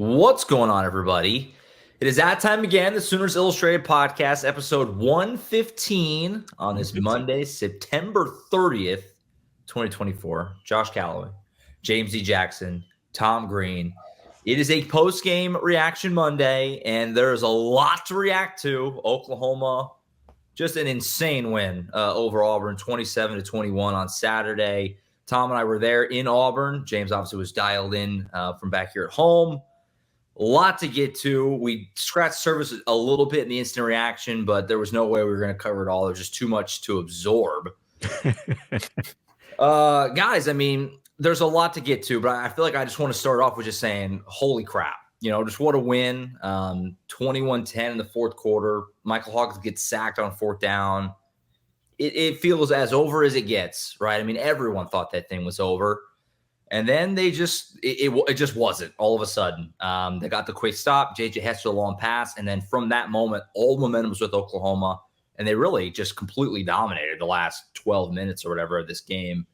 What's going on, everybody? It is that time again, the Sooners Illustrated Podcast, episode 115 on this Monday, September 30th, 2024. Josh Callaway, James E. Jackson, Tom Green. It is a post-game reaction Monday, and there's a lot to react to. Oklahoma, just an insane win over Auburn, 27-21 on Saturday. Tom and I were there in Auburn. James obviously was dialed in from back here at home. A lot to get to. We scratched surface a little bit in the instant reaction, but there was no way we were going to cover it all. There's just too much to absorb. Guys, I mean, there's a lot to get to, but I feel like I just want to start off with just saying, holy crap. You know, just what a win. 21-10 in the fourth quarter. Michael Hawkins gets sacked on fourth down. It feels as over as it gets, right? I mean, everyone thought that thing was over. And then they just it just wasn't all of a sudden. They got the quick stop, J.J. Hester a long pass, and then from that moment, all momentum was with Oklahoma, and they really just completely dominated the last 12 minutes or whatever of this game.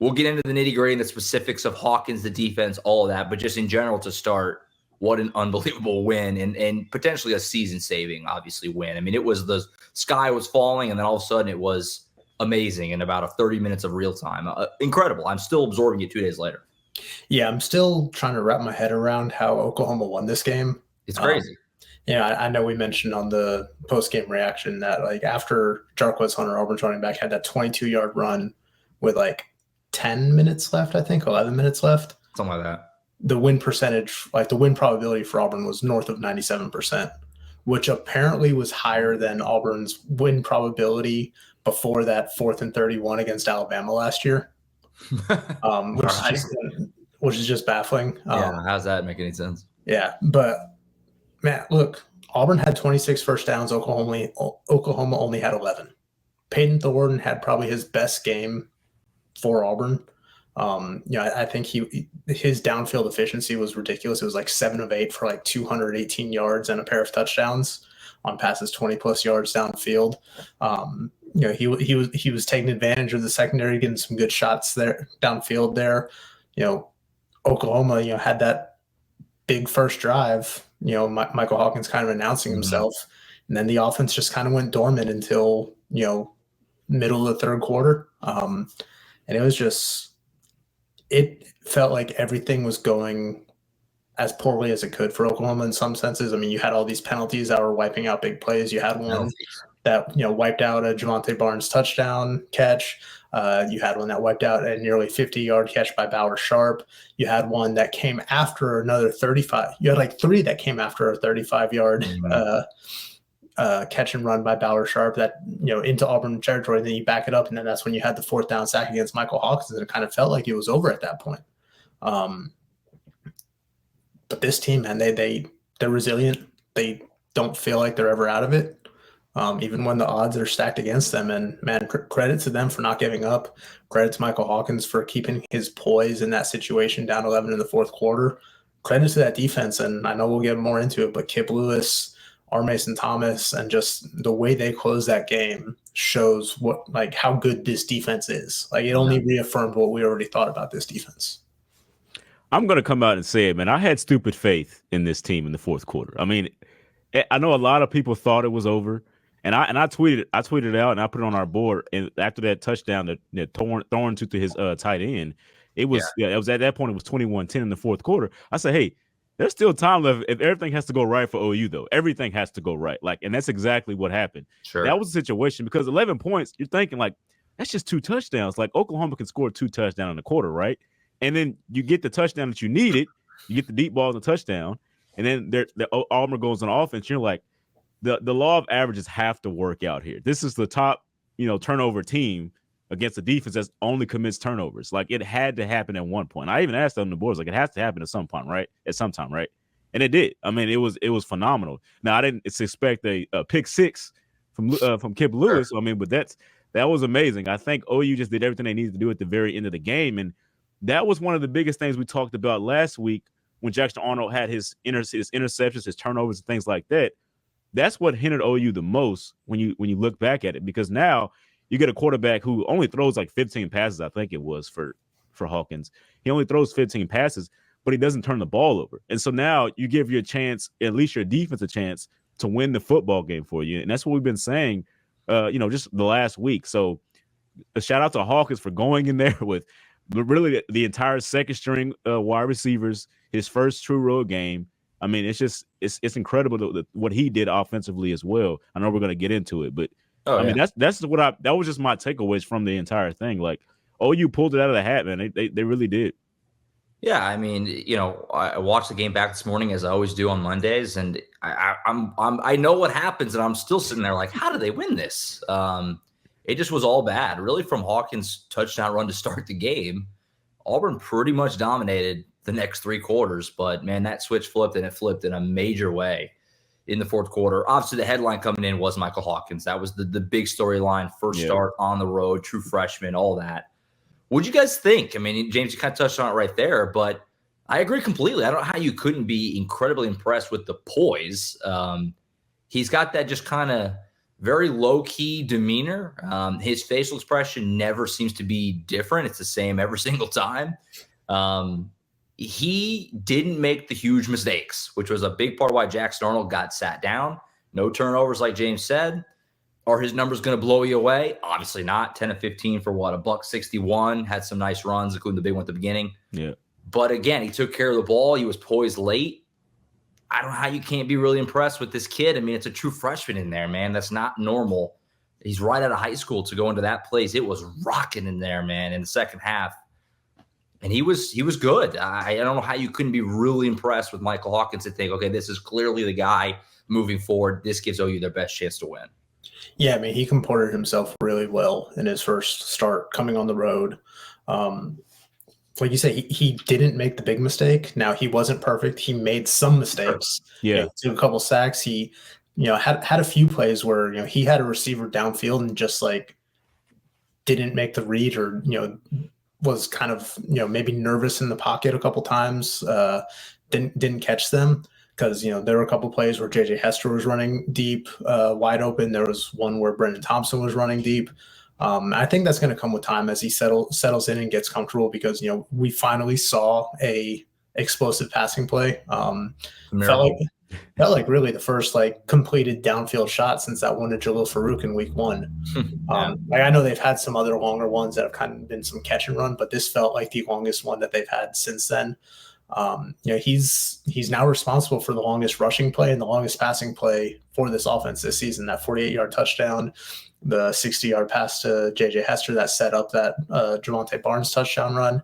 We'll get into the nitty-gritty and the specifics of Hawkins, the defense, all of that, but just in general to start, what an unbelievable win and potentially a season-saving, obviously, win. I mean, it was the sky was falling, and then all of a sudden it was amazing in about 30 minutes of real time. Incredible. I'm still absorbing it 2 days later. Yeah, I'm still trying to wrap my head around how Oklahoma won this game. It's crazy. I know we mentioned on the post-game reaction that like after Jarquez Hunter, Auburn's running back, had that 22-yard run with like 10 minutes left, I think, 11 minutes left. Something like that. The win percentage, like the win probability for Auburn was north of 97%, which apparently was higher than Auburn's win probability before that 4th and 31 against Alabama last year, which is just baffling. How's that make any sense? Yeah, but man, look, Auburn had 26 first downs. Oklahoma only had 11. Peyton Thornton had probably his best game for Auburn. I think his downfield efficiency was ridiculous. It was like 7 of 8 for like 218 yards and a pair of touchdowns on passes 20 plus yards downfield. He was taking advantage of the secondary, getting some good shots there downfield there. Oklahoma, had that big first drive, Michael Hawkins kind of announcing himself. And then the offense just kind of went dormant until, middle of the third quarter. And it was just, it felt like everything was going as poorly as it could for Oklahoma in some senses. I mean, you had all these penalties that were wiping out big plays. You had one that, wiped out a Javonte Barnes touchdown catch. You had one that wiped out a nearly 50-yard catch by Bauer Sharp. You had one that came after another 35. You had like 3 that came after a 35-yard catch and run by Bauer Sharp that, into Auburn territory. And then you back it up, and then that's when you had the 4th down sack against Michael Hawkins, and it kind of felt like it was over at that point. But this team, man, they're resilient. They don't feel like they're ever out of it. Even when the odds are stacked against them. And, man, credit to them for not giving up. Credit to Michael Hawkins for keeping his poise in that situation, down 11 in the fourth quarter. Credit to that defense, and I know we'll get more into it, but Kip Lewis, R. Mason Thomas, and just the way they close that game shows how good this defense is. Like, it only reaffirmed what we already thought about this defense. I'm going to come out and say it, man. I had stupid faith in this team in the fourth quarter. I mean, I know a lot of people thought it was over. And I tweeted it out, and I put it on our board. And after that touchdown that Thorne to his tight end, it was at that point it was 21-10 in the fourth quarter. I said, hey, there's still time left. If everything has to go right for OU, though, everything has to go right. And that's exactly what happened. Sure. That was the situation, because 11 points, you're thinking that's just 2 touchdowns. Like, Oklahoma can score 2 touchdowns in the quarter, right? And then you get the touchdown that you needed. You get the deep ball and the touchdown, and then the Auburn goes on offense. You're like, the law of averages have to work out here. This is the top, turnover team against a defense that only commits turnovers. Like, it had to happen at one point. I even asked them on the boards, it has to happen at some point, right? At some time, right? And it did. I mean, it was phenomenal. Now, I didn't expect a pick 6 from Kip Lewis. Sure. I mean, but that was amazing. I think OU just did everything they needed to do at the very end of the game, and that was one of the biggest things we talked about last week when Jackson Arnold had his interceptions, his turnovers, and things like that. That's what hindered OU the most when you look back at it, because now you get a quarterback who only throws like 15 passes, I think it was for Hawkins. He only throws 15 passes, but he doesn't turn the ball over. And so now you give your chance, at least your defense, a chance to win the football game for you. And that's what we've been saying, just the last week. So a shout out to Hawkins for going in there with really the entire second string wide receivers, his first true road game. I mean, it's incredible what he did offensively as well. I know we're going to get into it, but mean, that was just my takeaways from the entire thing. Like, you pulled it out of the hat, man. They really did. Yeah, I mean, I watched the game back this morning as I always do on Mondays, and I know what happens, and I'm still sitting there like, how do they win this? It just was all bad, really, from Hawkins' touchdown run to start the game. Auburn pretty much dominated the next 3 quarters, but man, that switch flipped, and it flipped in a major way in the fourth quarter. Obviously, the headline coming in was Michael Hawkins. That was the big storyline, first start on the road, true freshman, all that. What'd you guys think? I mean, James, you kind of touched on it right there, but I agree completely. I don't know how you couldn't be incredibly impressed with the poise. He's got that just kind of very low-key demeanor. His facial expression never seems to be different. It's the same every single time. He didn't make the huge mistakes, which was a big part of why Jackson Arnold got sat down. No turnovers, like James said. Are his numbers going to blow you away? Obviously not. 10 of 15 for what? $161. Had some nice runs, including the big one at the beginning. Yeah. But again, he took care of the ball. He was poised late. I don't know how you can't be really impressed with this kid. I mean, it's a true freshman in there, man. That's not normal. He's right out of high school to go into that place. It was rocking in there, man, in the second half. And he was good. I don't know how you couldn't be really impressed with Michael Hawkins and think, okay, this is clearly the guy moving forward. This gives OU their best chance to win. Yeah, I mean, he comported himself really well in his first start coming on the road. Like you say, he didn't make the big mistake. Now, he wasn't perfect. He made some mistakes. Yeah. He took a couple sacks. He, had a few plays where, he had a receiver downfield and just like didn't make the read or, was kind of, maybe nervous in the pocket a couple times. Didn't catch them. Because, there were a couple plays where J.J. Hester was running deep, wide open. There was one where Brendan Thompson was running deep. I think that's going to come with time as he settles in and gets comfortable because, we finally saw a explosive passing play. Felt like really the first completed downfield shot since that one to Jalil Farouk in week 1. I know they've had some other longer ones that have kind of been some catch and run, but this felt like the longest one that they've had since then. He's now responsible for the longest rushing play and the longest passing play for this offense this season. That 48-yard touchdown, the 60-yard pass to J.J. Hester that set up that Javonte Barnes touchdown run.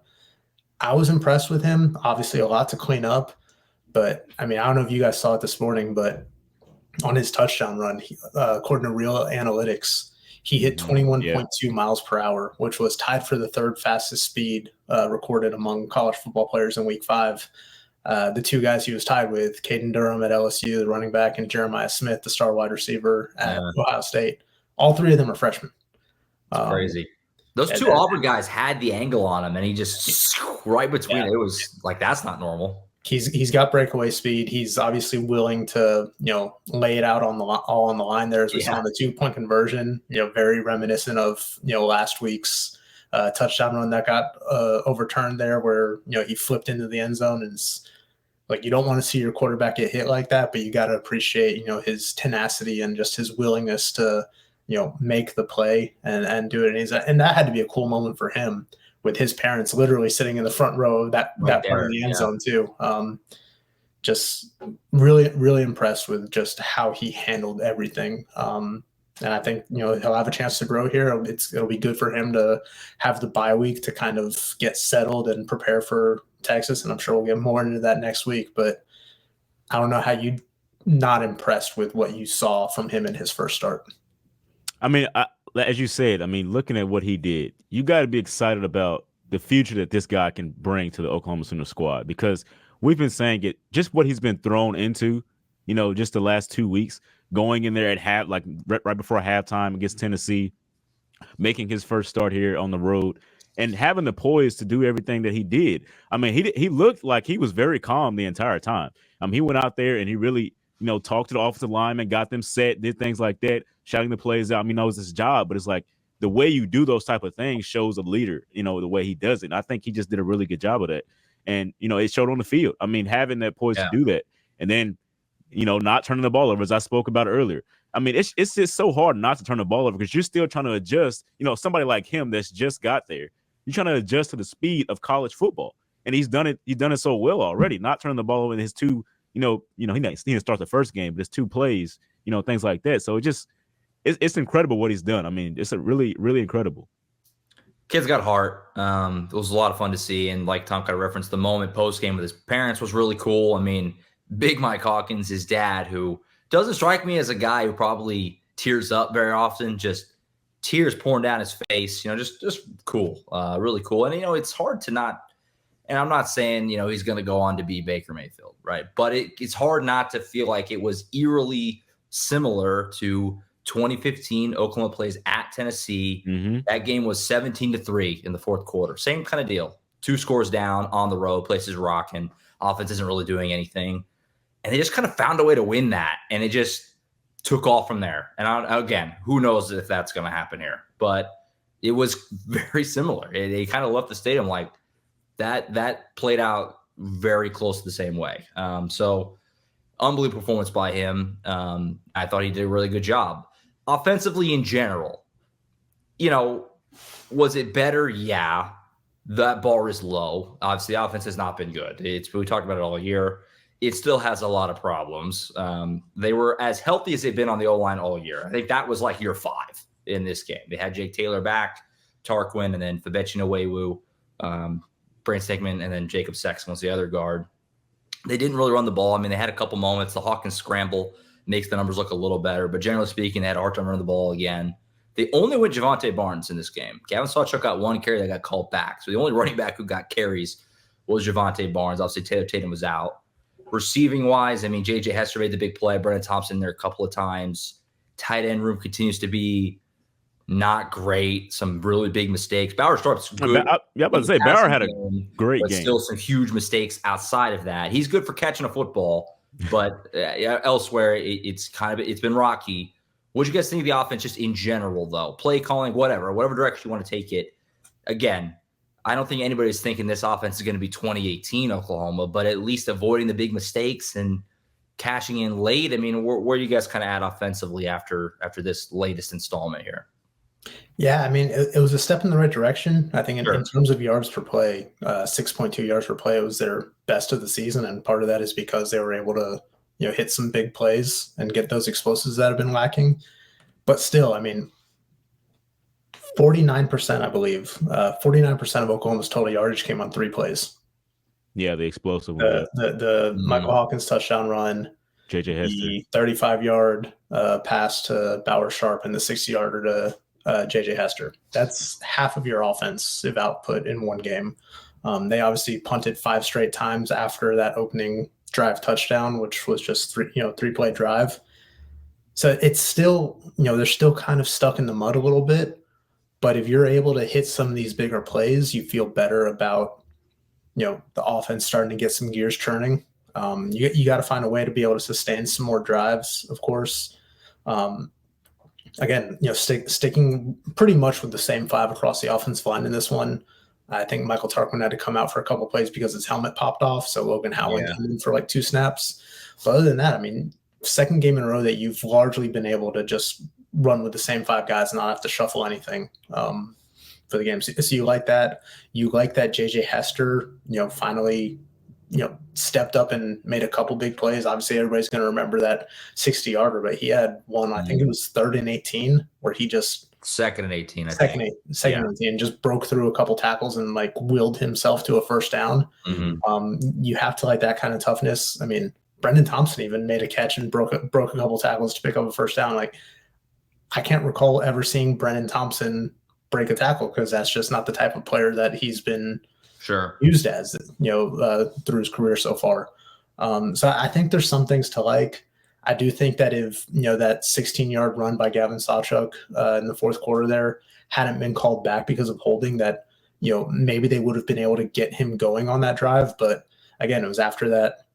I was impressed with him. Obviously, a lot to clean up, but I mean, I don't know if you guys saw it this morning, but on his touchdown run, according to Real Analytics, he hit 21.2 miles per hour, which was tied for the third fastest speed recorded among college football players in week 5. The 2 guys he was tied with, Caden Durham at LSU, the running back, and Jeremiah Smith, the star wide receiver at Ohio State. All 3 of them are freshmen. Crazy. Those 2 Auburn guys had the angle on him, and he just right between it was like, that's not normal. He's got breakaway speed. He's obviously willing to, lay it out all on the line there as we saw in the 2-point conversion, very reminiscent of, last week's touchdown run that got overturned there where, he flipped into the end zone. And it's like, you don't want to see your quarterback get hit like that, but you got to appreciate, his tenacity and just his willingness to, make the play and do it. And that had to be a cool moment for him, with his parents literally sitting in the front row of that part of the end zone too. Just really, really impressed with just how he handled everything. And I think, he'll have a chance to grow here. It'll be good for him to have the bye week to kind of get settled and prepare for Texas. And I'm sure we'll get more into that next week, but I don't know how you not impressed with what you saw from him in his first start. I mean, as you said, I mean, looking at what he did, you got to be excited about the future that this guy can bring to the Oklahoma Sooner squad, because we've been saying it, just what he's been thrown into, just the last 2 weeks, going in there at right before halftime against Tennessee, making his first start here on the road, and having the poise to do everything that he did. I mean, he looked like he was very calm the entire time. He went out there and he really, talked to the offensive linemen, got them set, did things like that, shouting the plays out. I mean, knows his job, but it's like the way you do those type of things shows a leader, the way he does it. And I think he just did a really good job of that. And, it showed on the field. I mean, having that poise to do that. And then, not turning the ball over, as I spoke about earlier. I mean, it's just so hard not to turn the ball over because you're still trying to adjust. Somebody like him that's just got there, you're trying to adjust to the speed of college football. And he's done it. He's done it so well already, not turning the ball over in his two, he didn't start the first game, but his 2 plays, things like that. So it's incredible what he's done. I mean, it's a really, really incredible. Kid's got heart. It was a lot of fun to see. And like Tom kind of referenced, the moment post-game with his parents was really cool. I mean, big Mike Hawkins, his dad, who doesn't strike me as a guy who probably tears up very often, just tears pouring down his face, just cool, really cool. And, it's hard to not, and I'm not saying, he's going to go on to be Baker Mayfield, right? But it's hard not to feel like it was eerily similar to 2015. Oklahoma plays at Tennessee. That game was 17-3 in the fourth quarter. Same kind of deal. 2 scores down on the road, place is rocking. Offense isn't really doing anything. And they just kind of found a way to win that. And it just took off from there. And again, who knows if that's going to happen here. But it was very similar. They kind of left the stadium like that played out very close to the same way. So unbelievable performance by him. I thought he did a really good job. Offensively in general, was it better? Yeah. That bar is low. Obviously, the offense has not been good. We talked about it all year. It still has a lot of problems. They were as healthy as they've been on the O-line all year. I think that was like year 5 in this game. They had Jake Taylor back, Tarquin, and then Fabetchino Wewu, Brant Stickman, and then Jacob Sexton was the other guard. They didn't really run the ball. I mean, they had a couple moments. The Hawkins scramble makes the numbers look a little better, but generally speaking, they had a hard time running the ball again. They only went Javonte Barnes in this game. Gavin Sawchuk got 1 carry that got called back. So the only running back who got carries was Javonte Barnes. Obviously, Taylor Tatum was out. Receiving-wise, I mean, J.J. Hester made the big play. Brennan Thompson there a couple of times. Tight end room continues to be not great. Some really big mistakes. Bauer Sharp's good. I was about to say, Bauer had a great game. Still some huge mistakes outside of that. He's good for catching a football, but elsewhere, it's been rocky. What do you guys think of the offense just in general, though? Play calling, whatever direction you want to take it. Again, I don't think anybody's thinking this offense is going to be 2018 Oklahoma, but at least avoiding the big mistakes and cashing in late. I mean, where are you guys kind of at offensively after this latest installment here? Yeah, I mean, it was a step in the right direction. I think in terms of yards per play, 6.2 yards per play was their best of the season, and part of that is because they were able to hit some big plays and get those explosives that have been lacking. But still, I mean, 49%, I believe, 49% of Oklahoma's total yardage came on 3 plays. Yeah, the explosive one. The Michael Hawkins touchdown run, J.J. Hester, the 35-yard pass to Bauer Sharp, and the 60-yarder to J.J. Hester. That's half of your offensive output in one game. They obviously punted 5 straight times after that opening drive touchdown, which was just 3-play drive. So it's still, they're still kind of stuck in the mud a little bit. But if you're able to hit some of these bigger plays, you feel better about, the offense starting to get some gears churning. You got to find a way to be able to sustain some more drives, of course. Again, sticking pretty much with the same 5 across the offensive line in this one. I think Michael Tarquin had to come out for a couple of plays because his helmet popped off. So Logan Howland came in for like 2 snaps. But other than that, I mean, second game in a row that you've largely been able to just run with the same 5 guys and not have to shuffle anything for the game. So you like that. You like that J.J. Hester, finally, stepped up and made a couple big plays. Obviously, everybody's going to remember that 60-yarder, but he had one, I think it was 3rd and 18, where he just second and 18, second and 18, just broke through a couple tackles and like willed himself to a first down. You have to like that kind of toughness. I mean, Brendan Thompson even made a catch and broke a couple tackles to pick up a first down. Like, I can't recall ever seeing Brendan Thompson break a tackle because that's just not the type of player that he's been used as, through his career so far. So I think there's some things to like. I do think that if, that 16-yard run by Gavin Sawchuk in the fourth quarter there hadn't been called back because of holding, that, maybe they would have been able to get him going on that drive. But again, it was after that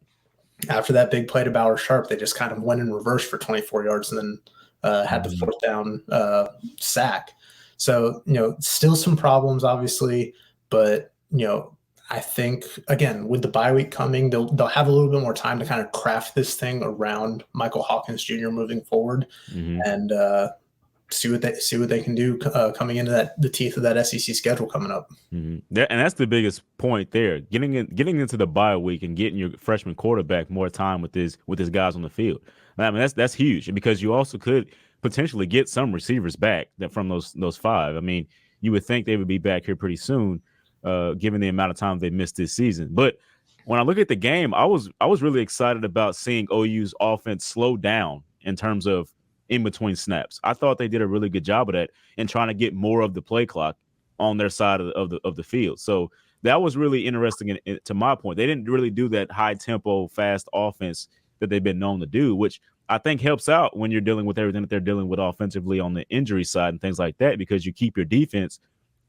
big play to Bauer Sharp, they just kind of went in reverse for 24 yards and then had the 4th down sack. So, still some problems, obviously, but, I think, again, with the bye week coming, they'll have a little bit more time to kind of craft this thing around Michael Hawkins Jr. moving forward, and see what they can do coming into the teeth of that SEC schedule coming up. And that's the biggest point there. Getting into the bye week and getting your freshman quarterback more time with his guys on the field. I mean, that's huge, because you also could potentially get some receivers back from those 5. I mean, you would think they would be back here pretty soon, given the amount of time they missed this season. But when I look at the game, I was really excited about seeing OU's offense slow down in terms of in between snaps. I thought they did a really good job of that and trying to get more of the play clock on their side of the field. So that was really interesting. To my point, they didn't really do that high tempo, fast offense that they've been known to do, which I think helps out when you're dealing with everything that they're dealing with offensively on the injury side and things like that, because you keep your defense,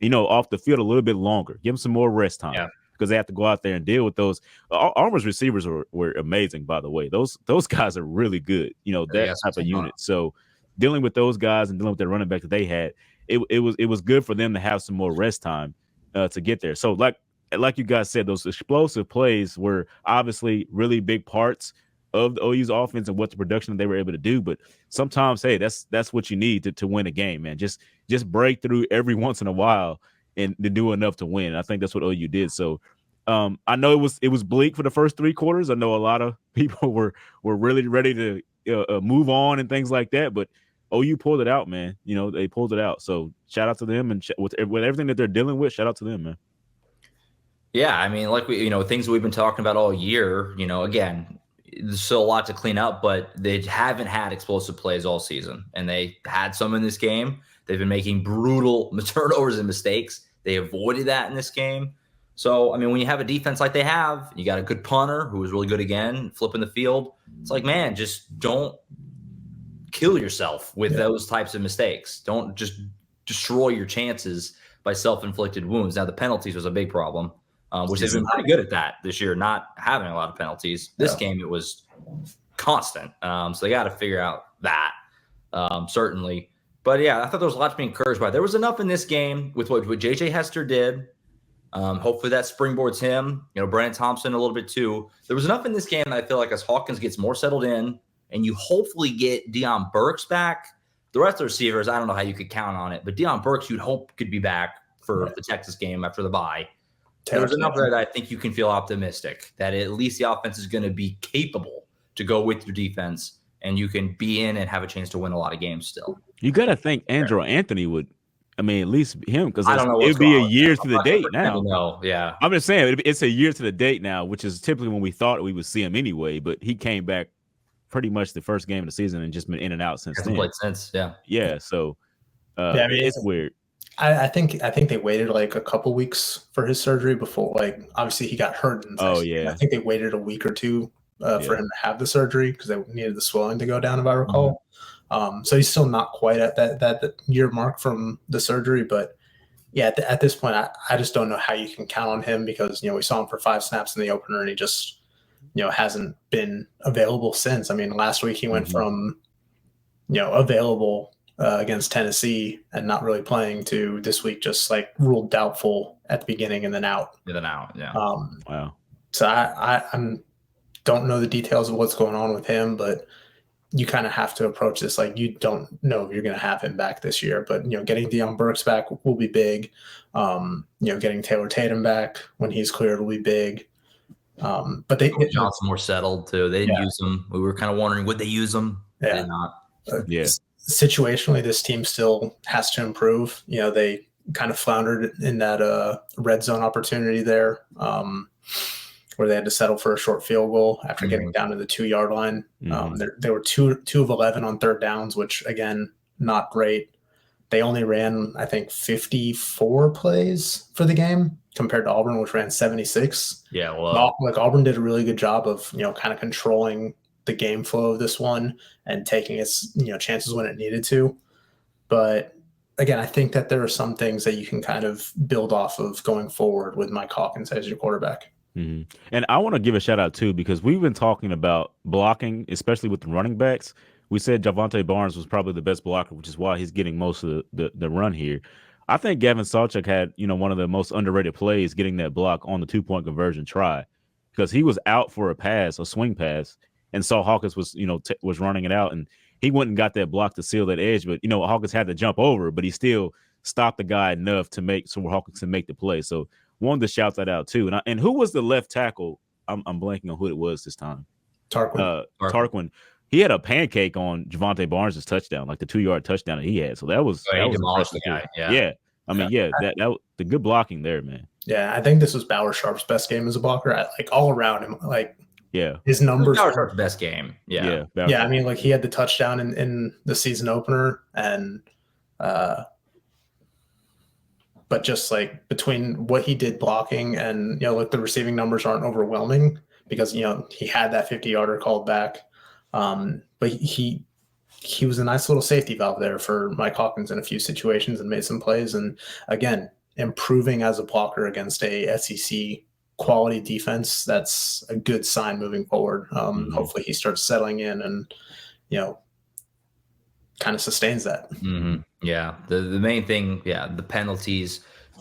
off the field a little bit longer. Give them some more rest time, because they have to go out there and deal with those. Auburn's receivers were amazing, by the way. Those guys are really good, that type of unit. So dealing with those guys and dealing with their running back that they had, it was good for them to have some more rest time to get there. So like you guys said, those explosive plays were obviously really big parts of the OU's offense and what the production that they were able to do. But sometimes, hey, that's what you need to win a game, man. Just break through every once in a while and to do enough to win. I think that's what OU did. So I know it was bleak for the first 3 quarters. I know a lot of people were really ready to move on and things like that, but OU pulled it out, man. They pulled it out. So shout out to them, and with everything that they're dealing with, shout out to them, man. Yeah, I mean, like things we've been talking about all year. Again, there's still a lot to clean up, but they haven't had explosive plays all season, and they had some in this game. They've been making brutal turnovers and mistakes. They avoided that in this game. So, I mean, when you have a defense like they have, you got a good punter who was really good again, flipping the field. It's like, man, just don't kill yourself with those types of mistakes. Don't just destroy your chances by self-inflicted wounds. Now, the penalties was a big problem, which they've been pretty good at that this year, not having a lot of penalties. This game, it was constant. So they got to figure out that, certainly. But, yeah, I thought there was a lot to be encouraged by. There was enough in this game with what J.J. Hester did. Hopefully that springboards him. Brandon Thompson a little bit too. There was enough in this game that I feel like as Hawkins gets more settled in and you hopefully get Deion Burks back, the rest of the receivers, I don't know how you could count on it, but Deion Burks you'd hope could be back for the Texas game after the bye. There's enough there that I think you can feel optimistic that at least the offense is going to be capable to go with your defense, and you can be in and have a chance to win a lot of games still. You got to think Andrew Anthony would. I mean, at least him, because it'd be a year to the date now. No, yeah. I'm just saying it's a year to the date now, which is typically when we thought we would see him anyway. But he came back pretty much the first game of the season and just been in and out since then. Played since, yeah. So it's weird. I think they waited like a couple weeks for his surgery before. Like, obviously he got hurt. I think they waited a week or two for him to have the surgery because they needed the swelling to go down, if I recall. So he's still not quite at that year mark from the surgery, but yeah, at this point, I just don't know how you can count on him because, we saw him for 5 snaps in the opener and he just, hasn't been available since. I mean, last week he went from, available against Tennessee and not really playing to this week, just like ruled doubtful at the beginning and then out. Yeah. Wow. So I don't know the details of what's going on with him, but you kind of have to approach this like you don't know if you're going to have him back this year. But, getting Deion Burks back will be big. Getting Taylor Tatum back when he's cleared will be big. But Johnson more settled too. They didn't use him. We were kind of wondering, would they use him? Yeah. They did not. Situationally, this team still has to improve. They kind of floundered in that red zone opportunity there. Where they had to settle for a short field goal after getting down to the 2-yard line. They were 2 of 11 on third downs, which, again, not great. They only ran, I think, 54 plays for the game compared to Auburn, which ran 76. Yeah, well, Auburn did a really good job of, kind of controlling the game flow of this one and taking its, chances when it needed to. But again, I think that there are some things that you can kind of build off of going forward with Mike Hawkins as your quarterback. And I want to give a shout out too, because we've been talking about blocking, especially with the running backs. We said Javonte Barnes was probably the best blocker, which is why he's getting most of the run here. I think Gavin Sawchuk had, one of the most underrated plays getting that block on the 2-point conversion try, because he was out for a swing pass, and saw Hawkins was, was running it out, and he went and got that block to seal that edge. But, Hawkins had to jump over, but he still stopped the guy enough to Hawkins can make the play. So wanted to shout that out too. And who was the left tackle? I'm blanking on who it was this time. Tarquin. He had a pancake on Javonte Barnes' touchdown, like the 2-yard touchdown that he had. So that was demolished the guy. Yeah. I mean, that the good blocking there, man. Yeah, I think this was Bauer Sharp's best game as a blocker. Like all around him, his numbers. Bauer Sharp's best game. Yeah. I mean, like he had the touchdown in the season opener, and but just like between what he did blocking and the receiving numbers aren't overwhelming because he had that 50-yarder called back. But he was a nice little safety valve there for Mike Hawkins in a few situations and made some plays. And again, improving as a blocker against a SEC quality defense, that's a good sign moving forward. Hopefully he starts settling in and, kind of sustains that. Mm-hmm. Yeah. The main thing, the penalties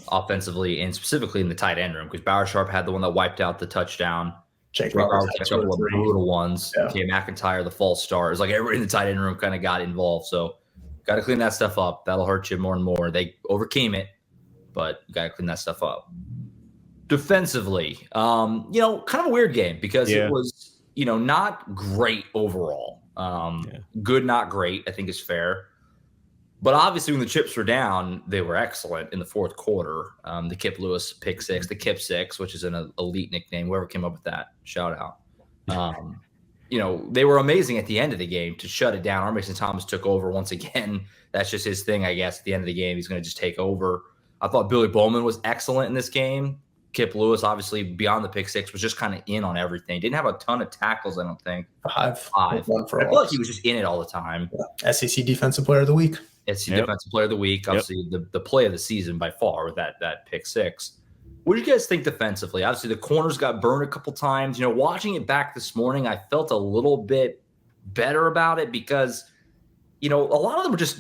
offensively and specifically in the tight end room, because Bauer Sharp had the one that wiped out the touchdown. Jake Roberts had a couple of brutal ones. K. McIntyre, the false start. It's like everybody in the tight end room kind of got involved. So got to clean that stuff up. That'll hurt you more and more. They overcame it, but you got to clean that stuff up. Defensively, kind of a weird game because it was, not great overall. Good, not great, I think is fair. But obviously when the chips were down, they were excellent in the fourth quarter. The Kip Lewis pick six, the Kip six, which is an elite nickname. Whoever came up with that, shout out. They were amazing at the end of the game to shut it down. Armason Thomas took over once again. That's just his thing, I guess. At the end of the game, he's going to just take over. I thought Billy Bowman was excellent in this game. Kip Lewis, obviously, beyond the pick six, was just kind of in on everything. Didn't have a ton of tackles, I don't think. Five. I feel like he was just in it all the time. Yeah. SEC Defensive Player of the Week. SEC Defensive Player of the Week. Obviously, the play of the season by far with that pick six. What do you guys think defensively? Obviously, the corners got burned a couple times. Watching it back this morning, I felt a little bit better about it because, a lot of them were just,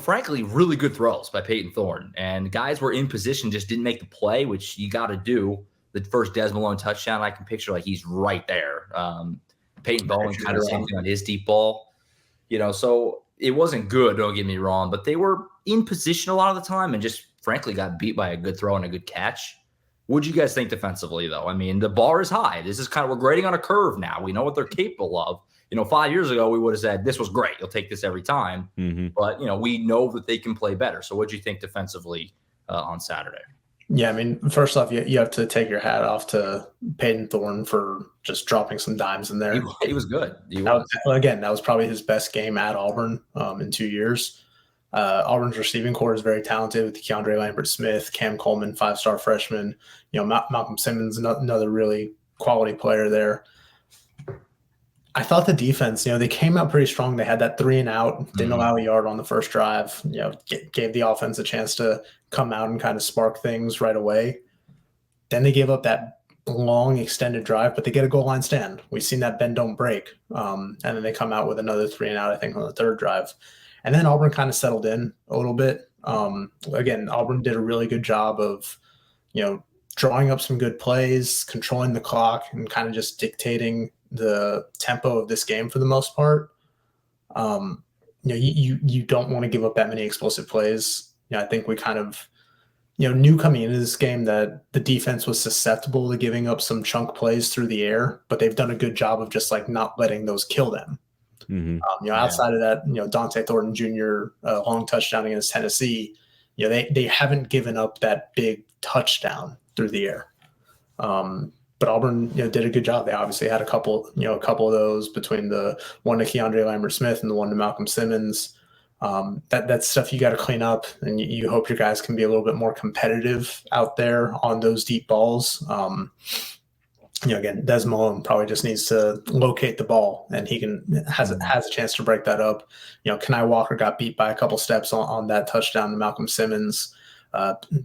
frankly, really good throws by Peyton Thorne. And guys were in position, just didn't make the play, which you got to do. The first Des Malone touchdown, I can picture like he's right there. Peyton Bowen kind of same thing on his deep ball. So it wasn't good, don't get me wrong, but they were in position a lot of the time and just, frankly, got beat by a good throw and a good catch. What do you guys think defensively, though? I mean, the bar is high. This is we're grading on a curve now. We know what they're capable of. 5 years ago, we would have said, this was great. You'll take this every time. Mm-hmm. But, we know that they can play better. So what do you think defensively on Saturday? Yeah, I mean, first off, you have to take your hat off to Peyton Thorne for just dropping some dimes in there. He was good. That was probably his best game at Auburn in 2 years. Auburn's receiving core is very talented with Keandre Lambert-Smith, Cam Coleman, 5-star freshman. Malcolm Simmons, another really quality player there. I thought the defense, they came out pretty strong. They had that 3-and-out, didn't allow a yard on the first drive. Gave the offense a chance to come out and kind of spark things right away. Then they gave up that long extended drive, but they get a goal line stand. We've seen that bend don't break. And then they come out with another 3-and-out, I think, on the third drive. And then Auburn kind of settled in a little bit. Again, Auburn did a really good job of, drawing up some good plays, controlling the clock, and kind of just dictating the tempo of this game for the most part. You don't want to give up that many explosive plays. I think we kind of, knew coming into this game that the defense was susceptible to giving up some chunk plays through the air, but they've done a good job of just not letting those kill them. Mm-hmm. Outside of that, Dante Thornton Jr. Long touchdown against Tennessee, they haven't given up that big touchdown through the air. But Auburn, did a good job. They obviously had a couple of those between the one to Keandre Lambert-Smith and the one to Malcolm Simmons. That's stuff you got to clean up, and you hope your guys can be a little bit more competitive out there on those deep balls. Again, Des Malone probably just needs to locate the ball, and he has a chance to break that up. Kenai Walker got beat by a couple steps on that touchdown to Malcolm Simmons.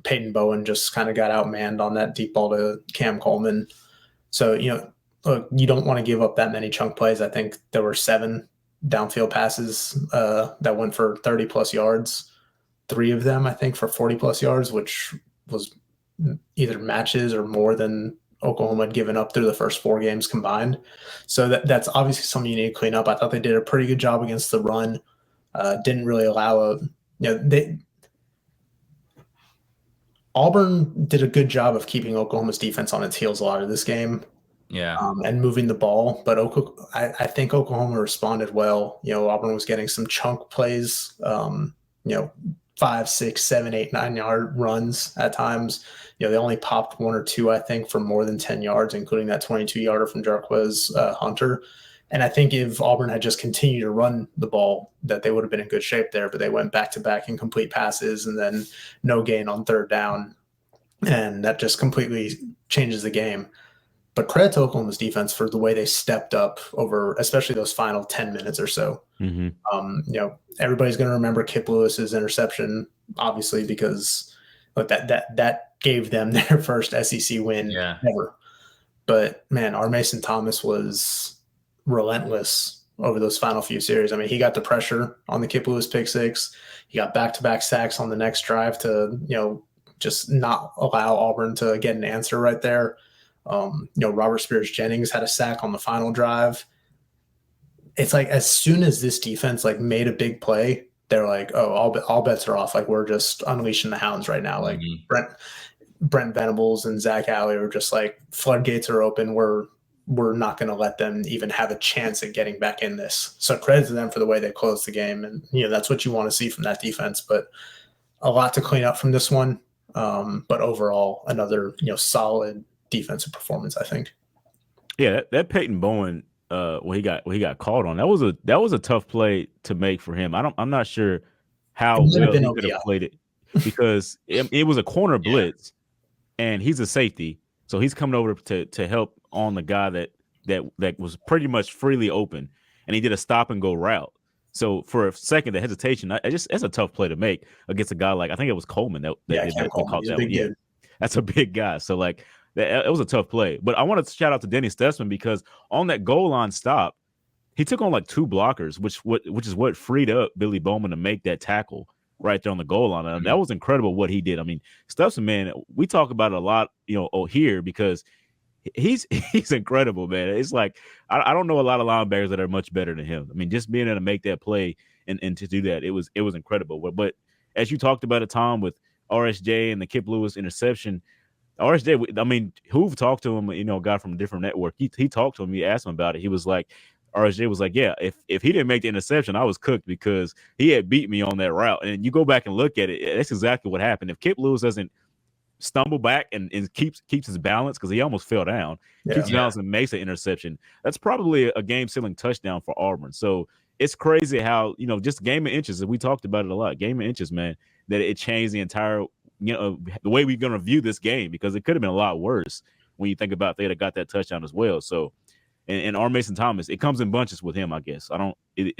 Peyton Bowen just kind of got outmanned on that deep ball to Cam Coleman. So, look, you don't want to give up that many chunk plays. I think there were 7 downfield passes that went for 30-plus yards. 3 of them, I think, for 40+ yards, which was either matches or more than Oklahoma had given up through the first 4 games combined. So that's obviously something you need to clean up. I thought they did a pretty good job against the run. Didn't really allow Auburn did a good job of keeping Oklahoma's defense on its heels a lot of this game. Yeah. And moving the ball. But I think Oklahoma responded well. Auburn was getting some chunk plays, 5, 6, 7, 8, 9-yard runs at times. They only popped 1 or 2, I think, for more than 10 yards, including that 22-yarder from Jarquez Hunter. And I think if Auburn had just continued to run the ball, that they would have been in good shape there. But they went back-to-back incomplete passes and then no gain on 3rd down. And that just completely changes the game. But credit to Oklahoma's defense for the way they stepped up over, especially those final 10 minutes or so. Everybody's going to remember Kip Lewis's interception, obviously, because that gave them their first SEC win ever. But man, our Mason Thomas was relentless over those final few series. I mean, he got the pressure on the Kip Lewis pick 6. He got back-to-back sacks on the next drive to just not allow Auburn to get an answer right there. Robert Spears Jennings had a sack on the final drive. It's like as soon as this defense made a big play, they're like, oh, all bets are off. Like we're just unleashing the hounds right now. Like Brent Venables and Zach Alley are just like floodgates are open. We're not going to let them even have a chance at getting back in this. So credit to them for the way they closed the game, and that's what you want to see from that defense. But a lot to clean up from this one. But overall, another solid defensive performance, I think. Yeah, that Peyton Bowen, when he got called on, that was a tough play to make for him. I'm not sure how well he could have played it because it was a corner blitz, and he's a safety, so he's coming over to help on the guy that was pretty much freely open, and he did a stop and go route. So for a second, the hesitation, that's a tough play to make against a guy like I think it was Coleman that caught that one. Yeah, that's a big guy. So it was a tough play. But I want to shout out to Denny Stutzman because on that goal line stop, he took on 2 blockers, which is what freed up Billy Bowman to make that tackle right there on the goal line. And that was incredible what he did. I mean, Stutzman, man, we talk about it a lot, here because he's incredible, man. It's like I don't know a lot of linebackers that are much better than him. I mean, just being able to make that play and to do that, it was incredible. But as you talked about it, Tom, with RSJ and the Kip Lewis interception, RSJ, I mean, Hoove talked to him, a guy from a different network. He talked to him. He asked him about it. He was like, RSJ was like, yeah, if he didn't make the interception, I was cooked because he had beat me on that route. And you go back and look at it, that's exactly what happened. If Kip Lewis doesn't stumble back and keeps his balance because he almost fell down, keeps balance and makes an interception, that's probably a game-sealing touchdown for Auburn. So it's crazy how, just game of inches, and we talked about it a lot, game of inches, man, that it changed the entire the way we're going to view this game because it could have been a lot worse when you think about they'd have got that touchdown as well. So, and R. Mason Thomas, it comes in bunches with him, I guess. He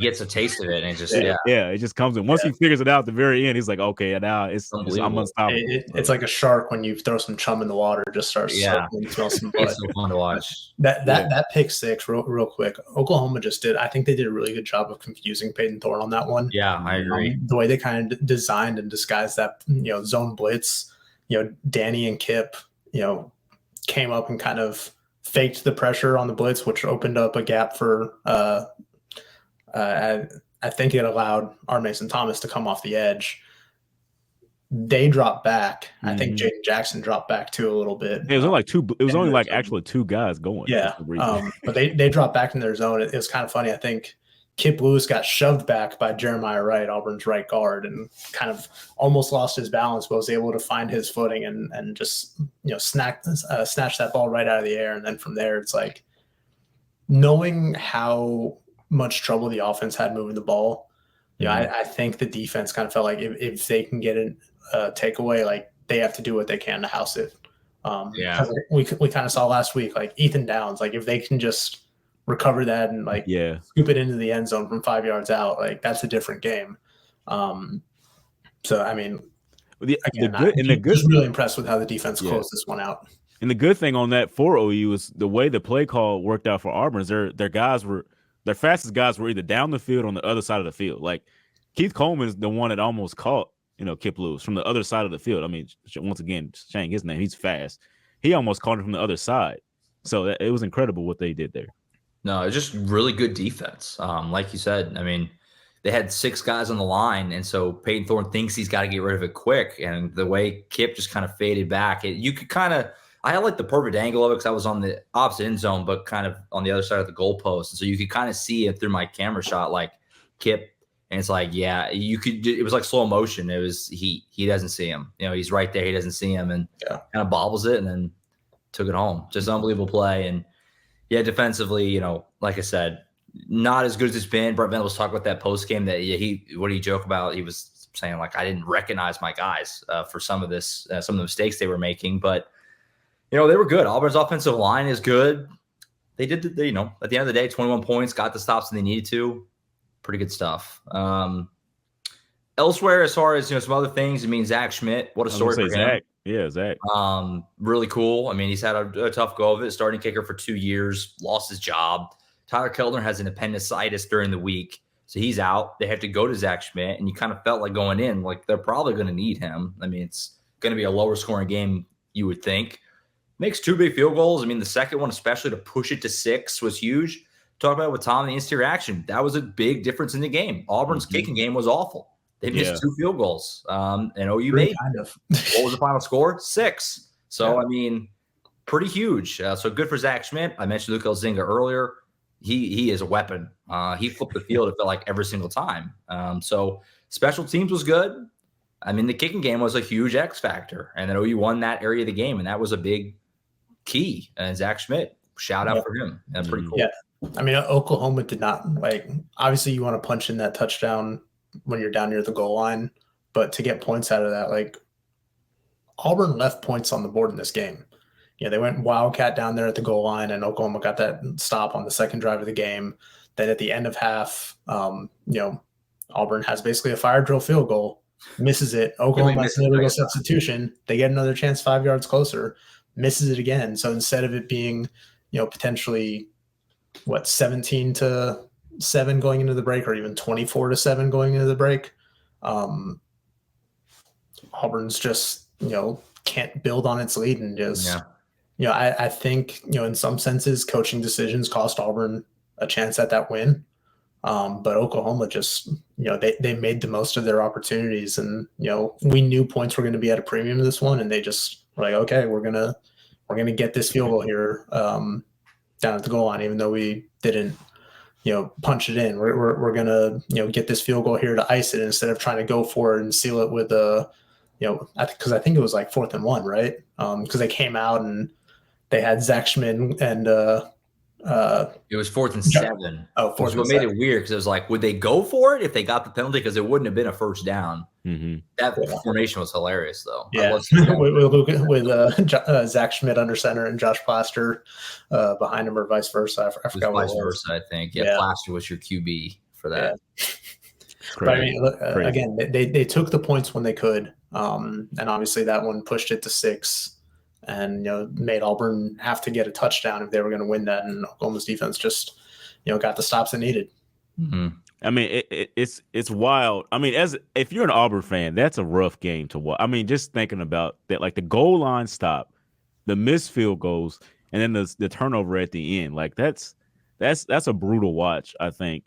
gets a taste of it and it just comes in. Once he figures it out at the very end, he's like, okay, now I'm unstoppable. It's like a shark when you throw some chum in the water, just starts circling, smell some blood. It's so fun to watch. That pick 6, real quick, Oklahoma I think they did a really good job of confusing Peyton Thorne on that one. Yeah, I agree. The way they kind of designed and disguised that, zone blitz, Danny and Kip, came up and kind of faked the pressure on the blitz, which opened up a gap for I think it allowed R. Mason Thomas to come off the edge. They dropped back. I think Jaden Jackson dropped back too a little bit. It was only actually 2 guys going. Yeah, but they dropped back in their zone. It was kind of funny. I think Kip Lewis got shoved back by Jeremiah Wright, Auburn's right guard, and kind of almost lost his balance, but was able to find his footing and just snatch that ball right out of the air. And then from there, it's like knowing how much trouble the offense had moving the ball. I think the defense kind of felt like if they can get a takeaway, like they have to do what they can to house it. We kind of saw last week, like Ethan Downs, like if they can just recover that and scoop it into the end zone from 5 yards out, like that's a different game. So I mean, just really impressed with how the defense closed this one out. And the good thing on that for OU is the way the play call worked out for Auburn is their fastest guys were either down the field or on the other side of the field. Like Keith Coleman is the one that almost caught, Kip Lewis from the other side of the field. I mean, once again, saying his name, he's fast. He almost caught him from the other side. So it was incredible what they did there. No, it's just really good defense. Like you said, I mean, they had 6 guys on the line, and so Peyton Thorne thinks he's got to get rid of it quick. And the way Kip just kind of faded back, you could kind of – I had like the perfect angle of it because I was on the opposite end zone, but kind of on the other side of the goalpost. And so you could kind of see it through my camera shot, like Kip. And it's like, yeah, you could – it was like slow motion. It was he doesn't see him. He's right there. He doesn't see him and kind of bobbles it and then took it home. Just an unbelievable play. And, yeah, defensively, like I said, not as good as it's been. Brent Venables talked about that post game that what did he joke about? He was saying like I didn't recognize my guys for some of the mistakes they were making, but they were good. Auburn's offensive line is good. They did at the end of the day, 21 points, got the stops that they needed to. Pretty good stuff. Elsewhere, as far as some other things, I mean Zach Schmidt, what a story for him. Zach. Yeah, Zach. Really cool. I mean, he's had a tough go of it. Starting kicker for 2 years, lost his job. Tyler Kellner has an appendicitis during the week, so he's out. They have to go to Zach Schmidt, and you kind of felt like going in, like they're probably going to need him. I mean, it's going to be a lower scoring game, you would think. Makes 2 big field goals. I mean, the second one, especially to push it to 6, was huge. Talk about it with Tom, the interior action. That was a big difference in the game. Auburn's kicking game was awful. They missed 2 field goals. And OU made kind of. What was the final score? 6. So, I mean, pretty huge. So good for Zach Schmidt. I mentioned Luke Elzinga earlier. He is a weapon. He flipped the field, it felt like, every single time. So special teams was good. I mean, the kicking game was a huge X factor. And then OU won that area of the game, and that was a big key. And Zach Schmidt, shout out for him. That's pretty cool. Yeah. I mean, Oklahoma did not, obviously you want to punch in that touchdown when you're down near the goal line, but to get points out of that, Auburn left points on the board in this game. They went Wildcat down there at the goal line, and Oklahoma got that stop on the second drive of the game. Then at the end of half, Auburn has basically a fire drill field goal, misses it. Oklahoma has an illegal substitution. They get another chance 5 yards closer, misses it again. So instead of it being, potentially 17-7 going into the break, or even 24-7 going into the break, Auburn's just, can't build on its lead and just, I think, in some senses, coaching decisions cost Auburn a chance at that win. But Oklahoma just, they made the most of their opportunities, and, we knew points were going to be at a premium this one, and they just were like, okay, we're going to get this field goal here down at the goal line, even though we didn't, punch it in. We're going to, get this field goal here to ice it instead of trying to go for it and seal it with a, because I think it was like 4th and 1, right? Because they came out and they had Zach Schmidt and it was 4th and 7. Oh, 4th and 7. What made it weird, because it was like, would they go for it if they got the penalty? Because it wouldn't have been a first down. Mm-hmm. That formation was hilarious, though. Yeah, with Zach Schmidt under center and Josh Plaster behind him, or vice versa. I forgot what it was. Vice versa, I think. Yeah, Plaster was your QB for that. Yeah. But I mean, again, they took the points when they could, and obviously that one pushed it to 6. And made Auburn have to get a touchdown if they were going to win that, and Oklahoma's defense just got the stops it needed. Mm-hmm. I mean, it's wild. I mean, if you're an Auburn fan, that's a rough game to watch. I mean, just thinking about that, like the goal line stop, the missed field goals, and then the turnover at the end, like that's a brutal watch, I think,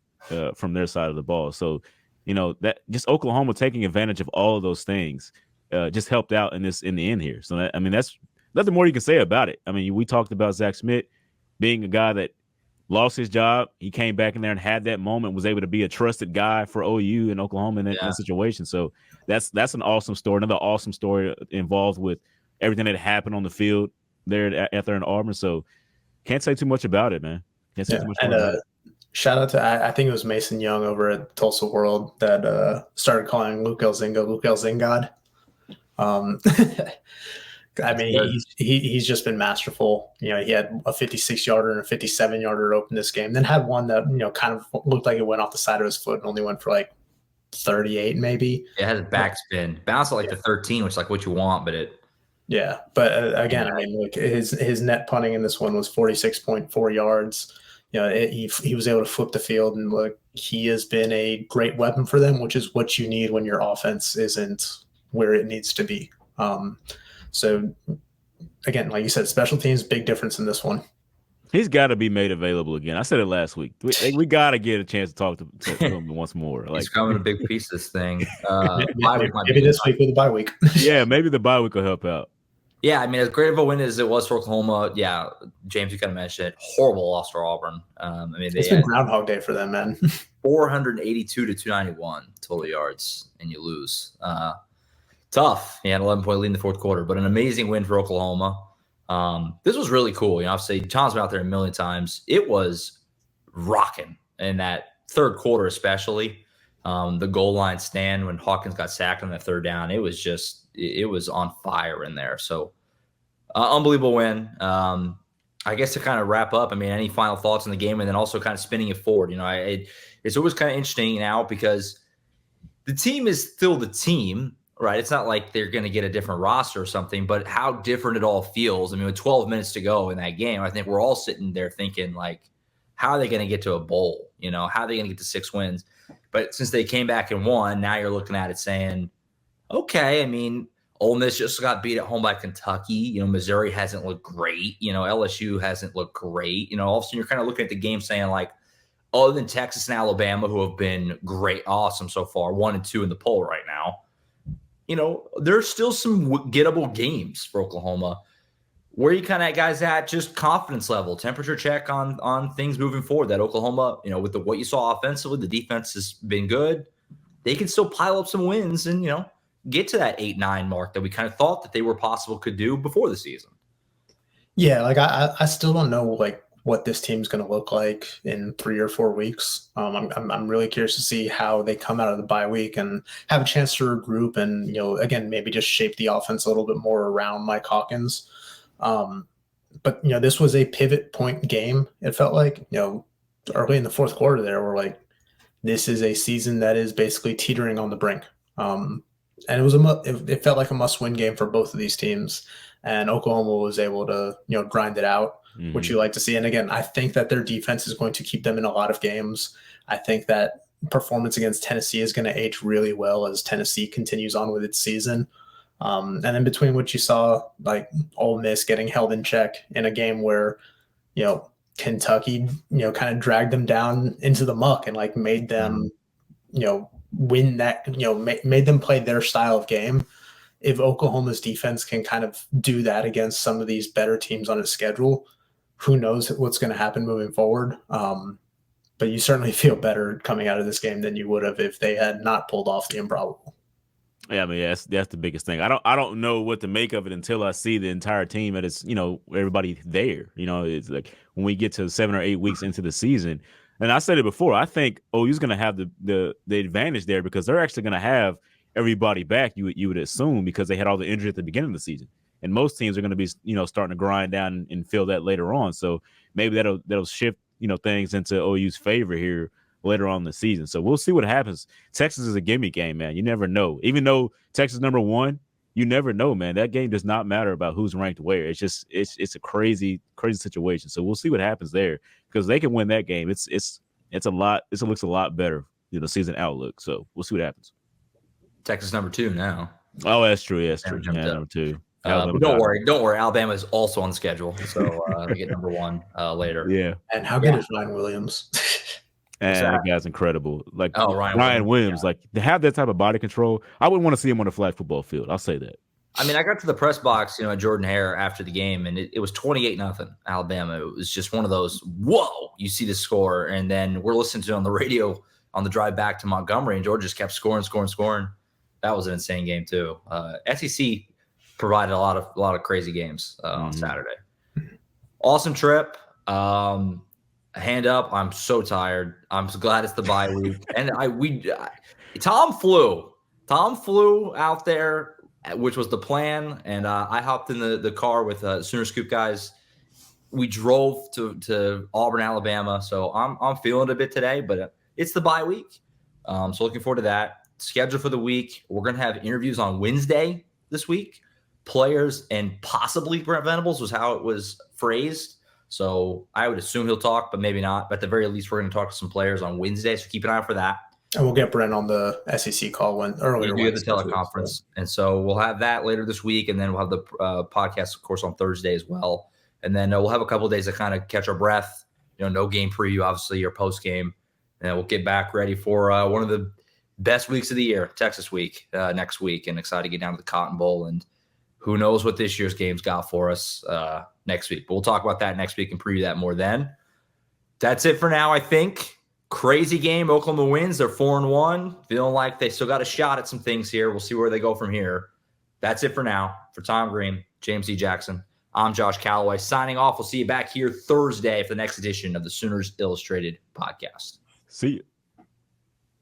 from their side of the ball. So, that just Oklahoma taking advantage of all of those things just helped out in the end here. So that's nothing more you can say about it. I mean, we talked about Zach Schmidt being a guy that lost his job. He came back in there and had that moment, was able to be a trusted guy for OU and Oklahoma in that situation. So that's an awesome story. Another awesome story involved with everything that happened on the field there at in Auburn. So can't say too much about it, man. Can't say too much about it. Shout out to, I think it was Mason Young over at Tulsa World that started calling Luke Elzinga. I mean, he's just been masterful. He had a 56-yarder and a 57-yarder open this game. Then had one that kind of looked like it went off the side of his foot and only went for like 38 maybe. It had a backspin, bounced at like the 13, which is like what you want, but it. Yeah, but again, I mean, his net punting in this one was 46.4 yards. he was able to flip the field, and look, he has been a great weapon for them, which is what you need when your offense isn't where it needs to be. So again, like you said, special teams, big difference in this one. He's got to be made available again. I said it last week. We got to get a chance to talk to him once more. He's becoming a big piece of this thing. Maybe this week with the bye week. Yeah, maybe the bye week will help out. Yeah, I mean, as great of a win as it was for Oklahoma, yeah, James, you kind of mentioned it. Horrible loss for Auburn. I mean, it's been Groundhog Day for them, man. 482 to 291 total yards, and you lose. Tough. Yeah, an 11-point lead in the fourth quarter, but an amazing win for Oklahoma. This was really cool. Obviously, John's been out there a million times. It was rocking in that third quarter, especially the goal line stand when Hawkins got sacked on that third down. It was on fire in there. So unbelievable win. I guess to kind of wrap up, I mean, any final thoughts on the game, and then also kind of spinning it forward. It's always kind of interesting now because the team is still the team. Right. It's not like they're going to get a different roster or something, but how different it all feels. I mean, with 12 minutes to go in that game, I think we're all sitting there thinking, like, how are they going to get to a bowl? How are they going to get to 6 wins? But since they came back and won, now you're looking at it saying, okay, I mean, Ole Miss just got beat at home by Kentucky. Missouri hasn't looked great. LSU hasn't looked great. All of a sudden you're kind of looking at the game saying, like, other than Texas and Alabama, who have been great, awesome so far, 1 and 2 in the poll right now, there's still some gettable games for Oklahoma. Where you kind of guys at just confidence level, temperature check on things moving forward. That Oklahoma, with what you saw offensively, the defense has been good. They can still pile up some wins and, get to that 8-9 mark that we kind of thought that they were possible could do before the season. Yeah, like I still don't know like what this team's going to look like in 3 or 4 weeks. I'm really curious to see how they come out of the bye week and have a chance to regroup and, again, maybe just shape the offense a little bit more around Mike Hawkins. But, this was a pivot point game. It felt like, early in the fourth quarter there, we're like, this is a season that is basically teetering on the brink. And it felt like a must-win game for both of these teams. And Oklahoma was able to, grind it out, which you like to see. And again, I think that their defense is going to keep them in a lot of games. I think that performance against Tennessee is going to age really well as Tennessee continues on with its season. And then between what you saw, like Ole Miss getting held in check in a game where, Kentucky, kind of dragged them down into the muck and like made them, win that, made them play their style of game. If Oklahoma's defense can kind of do that against some of these better teams on its schedule, who knows what's going to happen moving forward. But you certainly feel better coming out of this game than you would have if they had not pulled off the improbable. Yeah, I mean, that's the biggest thing. I don't know what to make of it until I see the entire team and it's, everybody there. It's like when we get to 7 or 8 weeks into the season. And I said it before, I think OU's going to have the advantage there because they're actually going to have everybody back, you would assume, because they had all the injury at the beginning of the season. And most teams are going to be, starting to grind down and feel that later on. So maybe that'll shift, things into OU's favor here later on in the season. So we'll see what happens. Texas is a gimme game, man. You never know. Even though Texas is #1, you never know, man. That game does not matter about who's ranked where. It's just it's a crazy situation. So we'll see what happens there because they can win that game. It looks a lot better, season outlook. So we'll see what happens. Texas #2 now. Oh, that's true. Yeah, that's true. Yeah, #2. But don't worry. Alabama is also on the schedule, so they get #1 later. Yeah. And how good is Ryan Williams? And that guy's incredible. Like Ryan Williams, like to have that type of body control, I wouldn't want to see him on a flag football field. I'll say that. I mean, I got to the press box, at Jordan Hare after the game, and it was 28-0 Alabama. It was just one of those, whoa, you see the score, and then we're listening to it on the radio on the drive back to Montgomery, and Georgia just kept scoring. That was an insane game too. SEC provided a lot of crazy games on Saturday. Awesome trip. Hand up. I'm so tired. I'm so glad it's the bye week. And Tom flew out there, which was the plan. And I hopped in the car with Sooner Scoop guys. We drove to Auburn, Alabama. So I'm feeling it a bit today, but it's the bye week. So looking forward to that. Schedule for the week. We're going to have interviews on Wednesday this week. Players and possibly Brent Venables was how it was phrased. So I would assume he'll talk, but maybe not. But at the very least, we're going to talk to some players on Wednesday. So keep an eye out for that. And we'll get Brent on the SEC call earlier. We do the teleconference. And so we'll have that later this week. And then we'll have the podcast, of course, on Thursday as well. And then we'll have a couple of days to kind of catch our breath. No game preview, obviously, or post game. And we'll get back ready for one of the best weeks of the year, Texas week, next week. And excited to get down to the Cotton Bowl. And who knows what this year's game's got for us next week. But we'll talk about that next week and preview that more then. That's it for now, I think. Crazy game. Oklahoma wins. They're 4-1. Feeling like they still got a shot at some things here. We'll see where they go from here. That's it for now. For Tom Green, James E. Jackson, I'm Josh Callaway signing off. We'll see you back here Thursday for the next edition of the Sooners Illustrated podcast. See you.